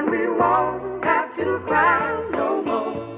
and we won't have to cry no more.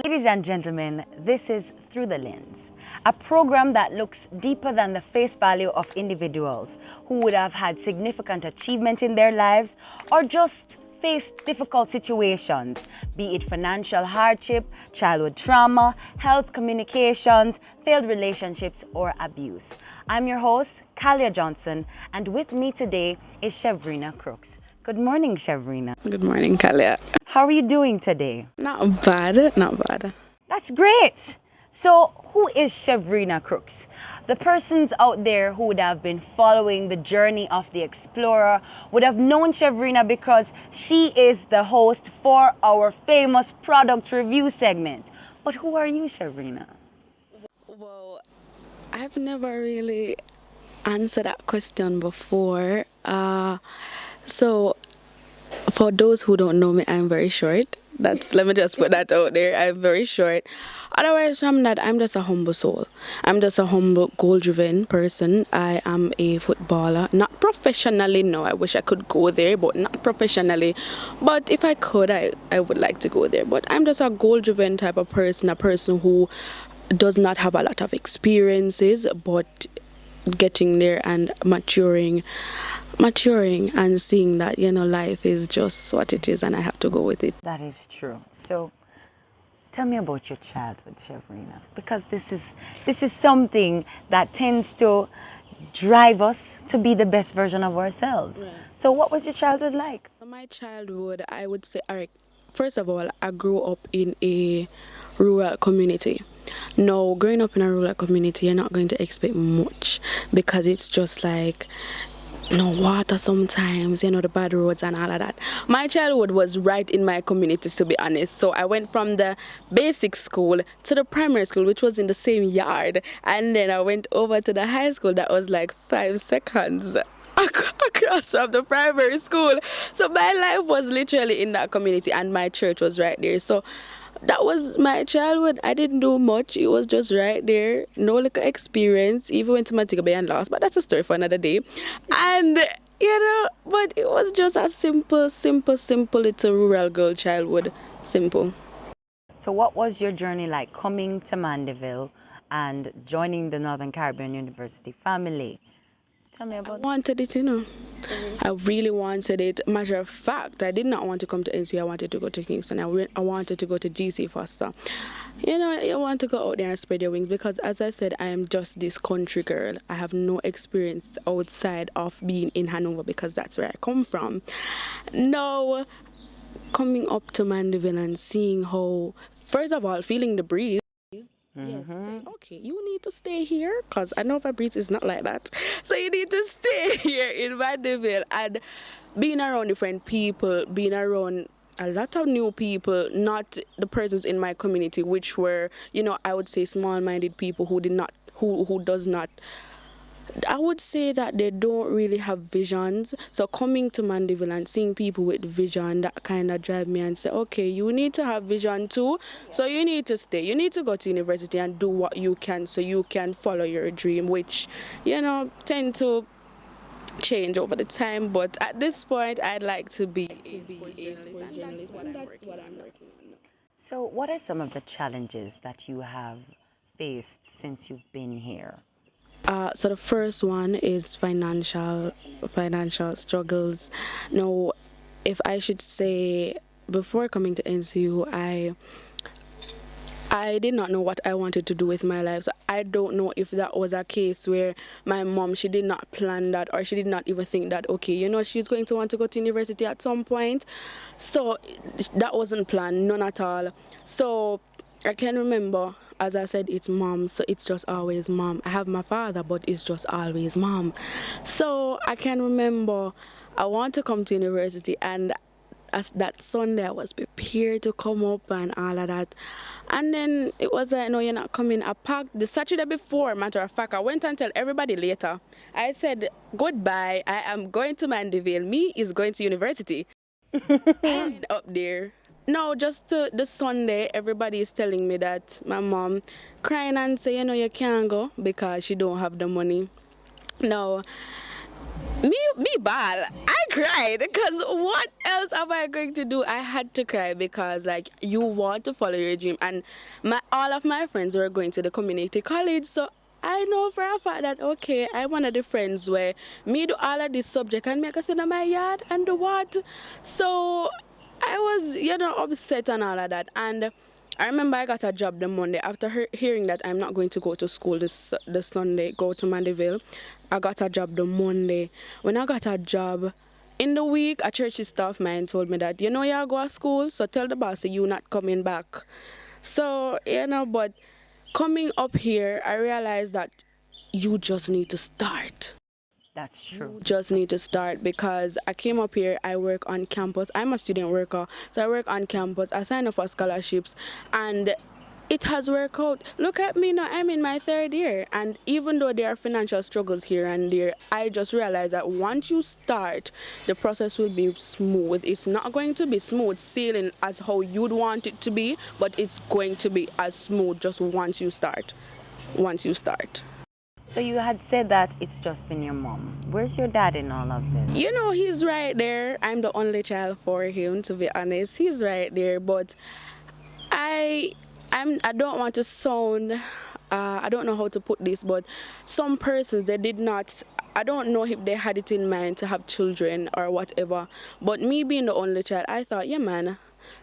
Ladies and gentlemen, this is Through the Lens, a program that looks deeper than the face value of individuals who would have had significant achievement in their lives or just faced difficult situations, be it financial hardship, childhood trauma, health communications, failed relationships, or abuse. I'm your host, Khalia Jhonson, and with me today is Shevreina Crooks. Good morning, Shevreina. Good morning, Khalia. How are you doing today? Not bad, not bad. That's great. So, who is Shevreina Crooks? The persons out there who would have been following the journey of the explorer would have known Shevreina because she is the host for our famous product review segment. But who are you, Shevreina? Well, I've never really answered that question before. So, for those who don't know me, I'm very short. Let me just put that out there. I'm very short. Otherwise from that, I'm just a humble soul. I'm just a humble, goal-driven person. I am a footballer, not professionally. No, I wish I could go there, but not professionally. But if I could, I would like to go there. But I'm just a goal-driven type of person, a person who does not have a lot of experiences, but getting there and maturing and seeing that, life is just what it is and I have to go with it. That is true. So, tell me about your childhood, Shevreina, because this is something that tends to drive us to be the best version of ourselves. Right. So, what was your childhood like? So my childhood, I would say, first of all, I grew up in a rural community. Now, growing up in a rural community, you're not going to expect much because it's just like no water sometimes, the bad roads and all of that. My childhood was right in my community, to be honest. So I went from the basic school to the primary school, which was in the same yard. And then I went over to the high school that was like 5 seconds across from the primary school. So my life was literally in that community and my church was right there. So that was my childhood. I didn't do much. It was just right there. No little experience. Even went to Montego Bay and lost. But that's a story for another day. And, but it was just a simple little rural girl childhood. Simple. So what was your journey like coming to Mandeville and joining the Northern Caribbean University family? Tell me about it. I wanted it, I really wanted it. Matter of fact, I did not want to come to NCU. I wanted to go to Kingston. I wanted to go to GC Foster. You want to go out there and spread your wings because, as I said, I am just this country girl. I have no experience outside of being in Hanover because that's where I come from. Now, coming up to Mandeville and seeing how, first of all, feeling the breeze. Yes, say, okay, you need to stay here because Hanover breeze is not like that. So you need to stay here in Mandeville and being around different people, being around a lot of new people, not the persons in my community, which were, I would say small-minded people who does not. I would say that they don't really have visions. So coming to Mandeville and seeing people with vision, that kind of drive me and say, okay, you need to have vision too. So you need to stay. You need to go to university and do what you can so you can follow your dream, which, tend to change over the time. But at this point, I'd like to be a sports journalist, and that's what I'm working on. So what are some of the challenges that you have faced since you've been here? So the first one is financial struggles. Now, if I should say, before coming to NCU, I did not know what I wanted to do with my life. So I don't know if that was a case where my mom, she did not plan that, or she did not even think that, okay, she's going to want to go to university at some point. So that wasn't planned, none at all. So I can remember, as I said, it's mom, so it's just always mom. I have my father, but it's just always mom. So I can remember I want to come to university, and as that Sunday I was prepared to come up and all of that. And then it was like, no, you're not coming. I packed the Saturday before, matter of fact, I went and tell everybody later. I said, goodbye, I am going to Mandeville. Me is going to university. And up there. No, just to the Sunday, everybody is telling me that my mom crying and say, you know, you can't go because she don't have the money. No, me bad. I cried because what else am I going to do? I had to cry because like you want to follow your dream, and all of my friends were going to the community college, so I know for a fact that okay, I'm one of the friends where me do all of this subject and make us sit in my yard and do what. So I was, upset and all of that. And I remember I got a job the Monday after hearing that I'm not going to go to school this Sunday, go to Mandeville. I got a job the Monday. When I got a job, in the week, a church staff man told me that, you go to school, so tell the boss that you're not coming back. So, but coming up here, I realized that you just need to start. That's true. You just need to start because I came up here, I work on campus. I'm a student worker, so I work on campus. I sign up for scholarships, and it has worked out. Look at me now, I'm in my 3rd year, and even though there are financial struggles here and there, I just realized that once you start, the process will be smooth. It's not going to be smooth sailing as how you'd want it to be, but it's going to be as smooth just once you start. Once you start. So you had said that it's just been your mom. Where's your dad in all of this? He's right there. I'm the only child for him, to be honest. He's right there, but I don't want to sound, I don't know how to put this, but some persons, they did not, I don't know if they had it in mind to have children or whatever, but me being the only child, I thought, yeah man,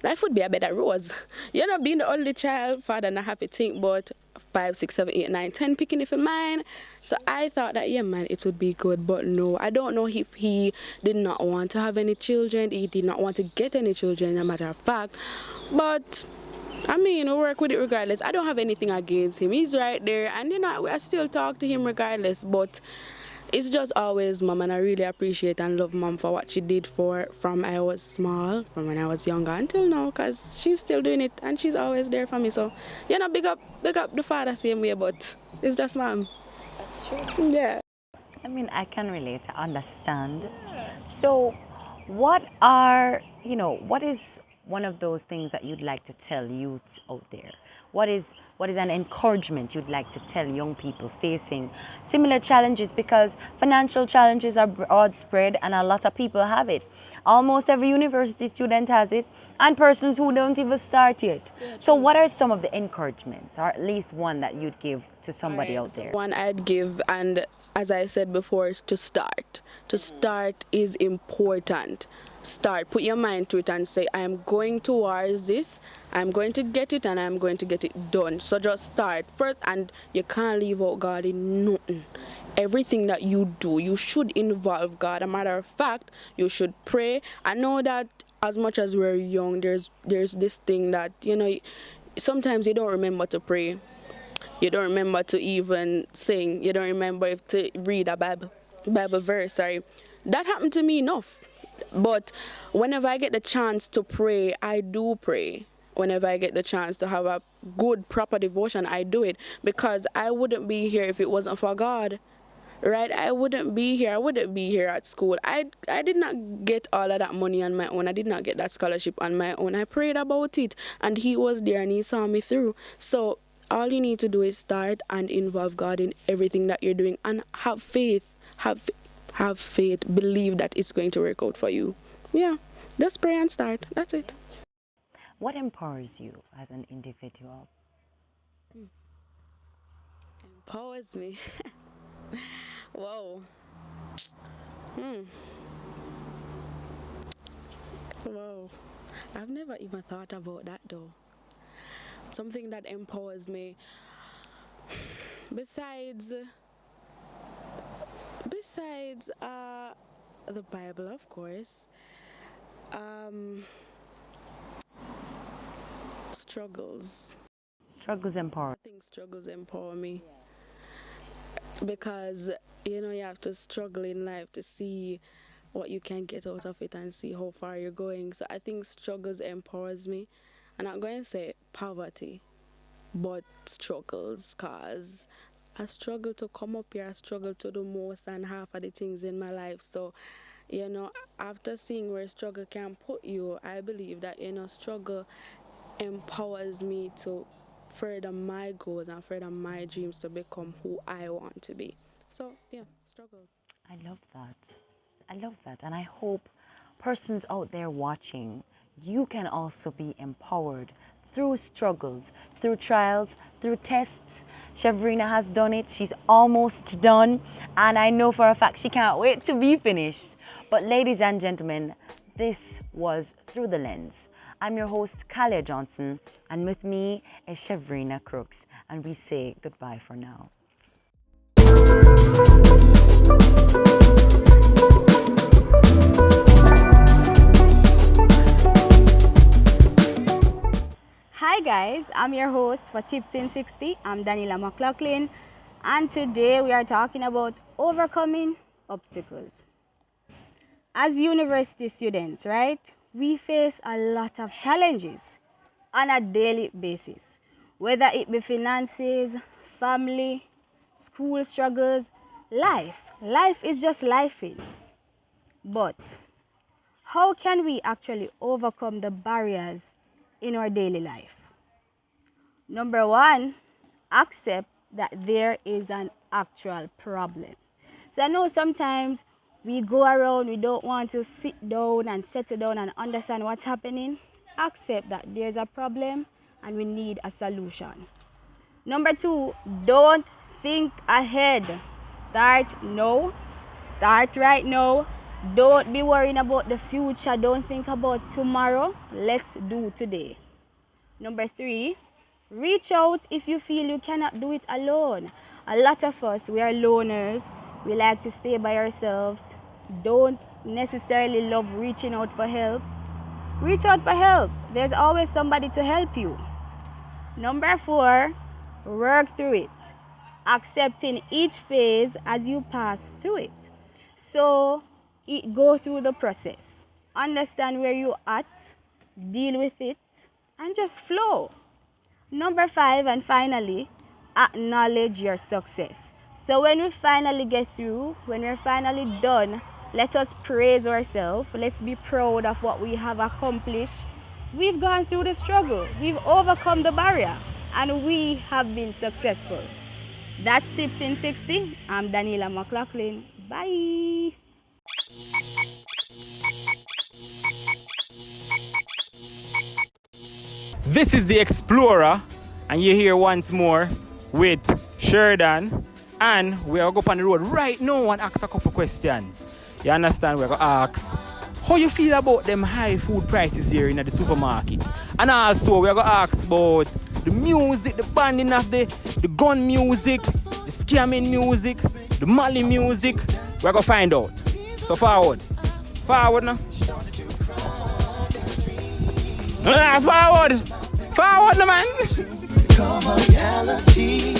life would be a better rose. Being the only child, father not have to think about 5, 6, 7, 8, 9, 10 picking if in mine. So I thought that, yeah man, it would be good, but no, I don't know if he did not want to have any children, he did not want to get any children, as a matter of fact, but I mean, we work with it regardless. I don't have anything against him. He's right there, and I still talk to him regardless, but it's just always mom, and I really appreciate and love mom for what she did from I was small, from when I was younger until now, because she's still doing it and she's always there for me. So, big up the father same way, but it's just mom. That's true. Yeah. I mean, I can relate, I understand. So, what is one of those things that you'd like to tell youths out there? What is an encouragement you'd like to tell young people facing similar challenges? Because financial challenges are broad spread and a lot of people have it. Almost every university student has it, and persons who don't even start yet. Yeah, so what are some of the encouragements, or at least one that you'd give to somebody out there? One I'd give, and as I said before, to start. To start is important. Start, put your mind to it and say, I am going towards this, I'm going to get it, and I'm going to get it done. So just start first, and you can't leave out God in nothing. Everything that you do, you should involve God. As a matter of fact, you should pray. I know that as much as we're young, there's this thing that, sometimes you don't remember to pray. You don't remember to even sing. You don't remember if to read a Bible verse, sorry. That happened to me enough. But whenever I get the chance to pray, I do pray. Whenever I get the chance to have a good, proper devotion, I do it. Because I wouldn't be here if it wasn't for God. Right? I wouldn't be here. I wouldn't be here at school. I did not get all of that money on my own. I did not get that scholarship on my own. I prayed about it, and He was there and He saw me through. So all you need to do is start and involve God in everything that you're doing, and have faith. Have faith, believe that it's going to work out for you. Yeah, just pray and start. That's it. What empowers you as an individual? Empowers me? Whoa. Whoa. I've never even thought about that though. Something that empowers me. Besides the Bible, of course, struggles empower. I think struggles empower me, because you have to struggle in life to see what you can get out of it and see how far you're going. So I think struggles empowers me. I'm not going to say poverty, but struggles, cause I struggle to come up here. I struggle to do more than half of the things in my life. So, after seeing where struggle can put you, I believe that, struggle empowers me to further my goals and further my dreams to become who I want to be. So, yeah, struggles. I love that. I love that. And I hope persons out there watching, you can also be empowered through struggles, through trials, through tests. Shevreina has done it. She's almost done. And I know for a fact she can't wait to be finished. But ladies and gentlemen, this was Through the Lens. I'm your host, Khalia Jhonson. And with me is Shevreina Crooks. And we say goodbye for now. Hi guys, I'm your host for Tips in 60. I'm Daneilla McLaughlin, and today we are talking about overcoming obstacles. As university students, right, we face a lot of challenges on a daily basis, whether it be finances, family, school struggles, life. Life is just lifing. But how can we actually overcome the barriers in our daily life? Number one, accept that there is an actual problem. So I know sometimes we go around, we don't want to sit down and settle down and understand what's happening. Accept that there's a problem and we need a solution. Number two, don't think ahead. Start now. Start right now. Don't be worrying about the future. Don't think about tomorrow. Let's do today. Number three, reach out if you feel you cannot do it alone. A lot of us, we are loners. We like to stay by ourselves. Don't necessarily love reaching out for help. Reach out for help. There's always somebody to help you. Number four, work through it. Accepting each phase as you pass through it. So, go through the process. Understand where you're at, deal with it, and just flow. Number five, and finally, acknowledge your success. So when we finally get through, when we're finally done, let us praise ourselves. Let's be proud of what we have accomplished. We've gone through the struggle. We've overcome the barrier. And we have been successful. That's Tips in 60. I'm Daneilla McLaughlin. Bye. This is the Explorer, and you're here once more with Sheridon, and we are going on the road right now and ask a couple questions. You understand? We're going to ask how you feel about them high food prices here in the supermarket, and also we're going to ask about the music, the banding of the gun music, the scamming music, the Mali music. We're going to find out. So forward now. Forward no man. Become a reality.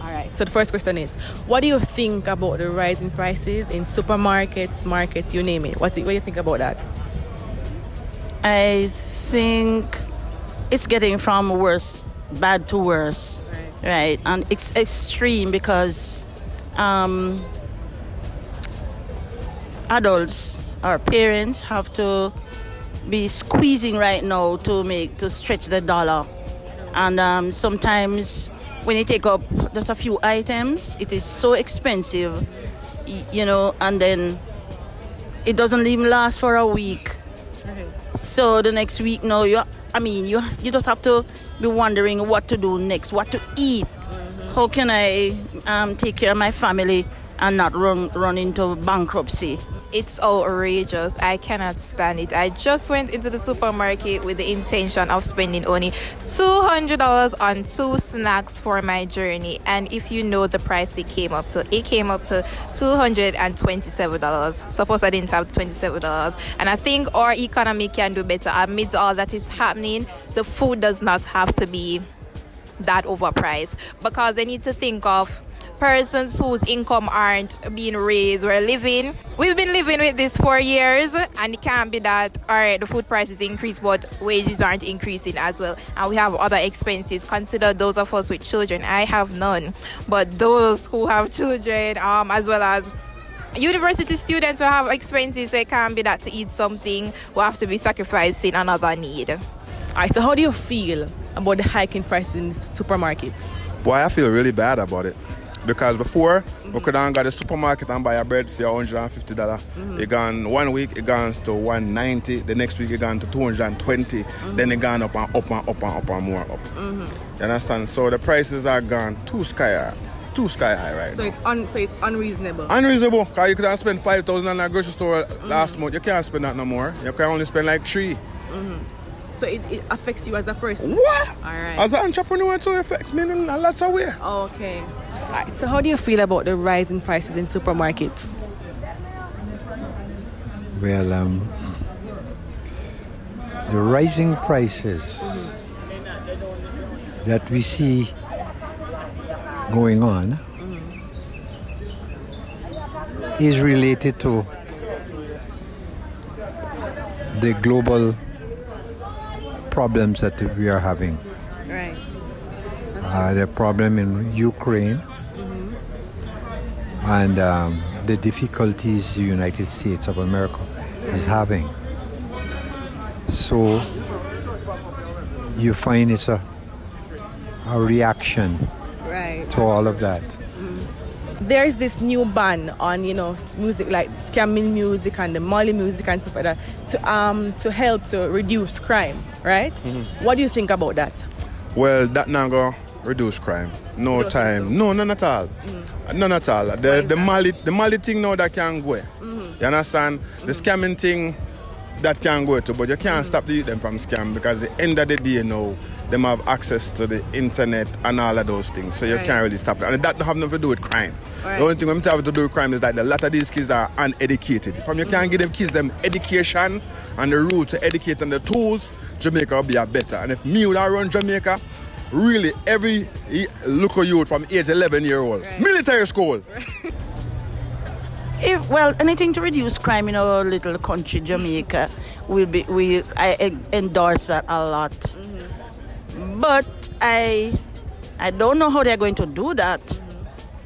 Alright, so the first question is, what do you think about the rising prices in supermarkets, markets, you name it? What do you think about that? I think it's getting from bad to worse, right? And it's extreme because adults, our parents, have to be squeezing right now to stretch the dollar, and sometimes when you take up just a few items, it is so expensive, and then it doesn't even last for a week. So the next week now, you just have to be wondering what to do next, what to eat. How can I take care of my family and not run into bankruptcy? It's outrageous. I cannot stand it. I just went into the supermarket with the intention of spending only $200 on 2 snacks for my journey. And if you know the price it came up to $227. Suppose I didn't have $27. And I think our economy can do better. Amidst all that is happening, the food does not have to be that overpriced, because they need to think of persons whose income aren't being raised or living. We've been living with this for years, and it can't be that, all right, the food prices increase, but wages aren't increasing as well. And we have other expenses. Consider those of us with children. I have none, but those who have children, as well as university students will have expenses, so it can't be that to eat something, we have to be sacrificing another need. All right, so how do you feel about the hiking prices in the supermarkets? Boy, I feel really bad about it. Because before, we could have gone to the supermarket and buy a bread for $150. It gone 1 week, it gone to $190. The next week, it gone to $220. Then it gone up and up and up and up and more up. You understand? So the prices are gone too sky high right now. So it's unreasonable. Unreasonable, because you could have spent $5,000 in a grocery store last month. You can't spend that no more. You can only spend like $3,000. So it affects you as a person? What? All right. As an entrepreneur, it affects me in lots of ways. Okay. All right. So how do you feel about the rise in prices in supermarkets? Well, the rising prices that we see going on is related to the global problems that we are having. Right. The problem in Ukraine and the difficulties the United States of America is having. So you find it's a reaction to all of that. There is this new ban on, music like scamming music and the Molly music and stuff like that to help to reduce crime, right? What do you think about that? Well, that not go reduce crime. No time. No, none at all. None at all. The Molly thing now that can go. You understand? The scamming thing that can go too, but you can't stop the youth them from scam, because at the end of the day now, them have access to the internet and all of those things, so you can't really stop it. And that don't have nothing to do with crime. The only thing we have to do with crime is that a lot of these kids are uneducated. From you can't give them kids them education and the route to educate and the tools, Jamaica will be a better. And if me would run Jamaica, really every local youth from age 11-year-old, military school. Anything to reduce crime in our little country, Jamaica, I endorse that a lot. But I don't know how they're going to do that,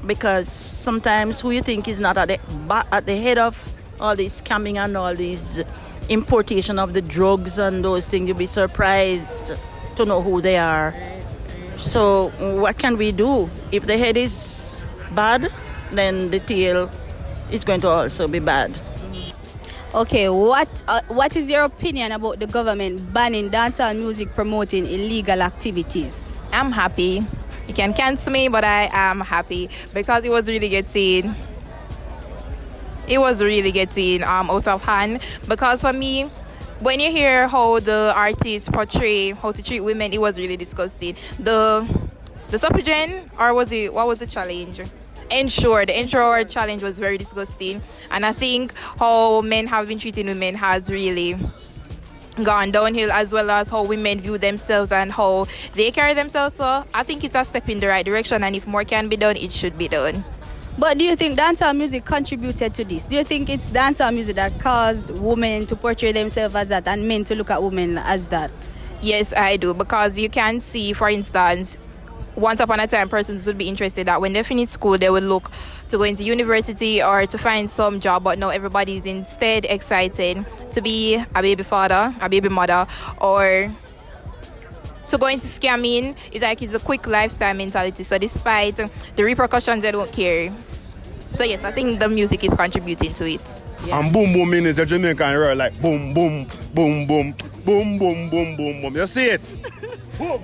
because sometimes who you think is not at the head of all this scamming and all these importation of the drugs and those things, you'll be surprised to know who they are. So what can we do? If the head is bad, then the tail is going to also be bad. Okay, what is your opinion about the government banning dancehall music promoting illegal activities? I'm happy. You can cancel me, but I am happy, because it was really getting out of hand. Because for me, when you hear how the artists portray how to treat women, it was really disgusting. The Suffragan, or what was the challenge? The Ensure challenge was very disgusting, and I think how men have been treating women has really gone downhill, as well as how women view themselves and how they carry themselves. So I think it's a step in the right direction, and if more can be done, it should be done. But do you think dancehall music contributed to this? Do you think it's dancehall music that caused women to portray themselves as that and men to look at women as that? Yes, I do, because you can see, for instance, once upon a time, persons would be interested that when they finish school, they would look to go into university or to find some job, but now everybody is instead excited to be a baby father, a baby mother, or to go into scamming. It's like it's a quick lifestyle mentality. So despite the repercussions, they don't care. So yes, I think the music is contributing to it. Yeah. And boom boom means the Jamaican word like boom boom boom boom boom boom boom boom boom. You see it? Boom.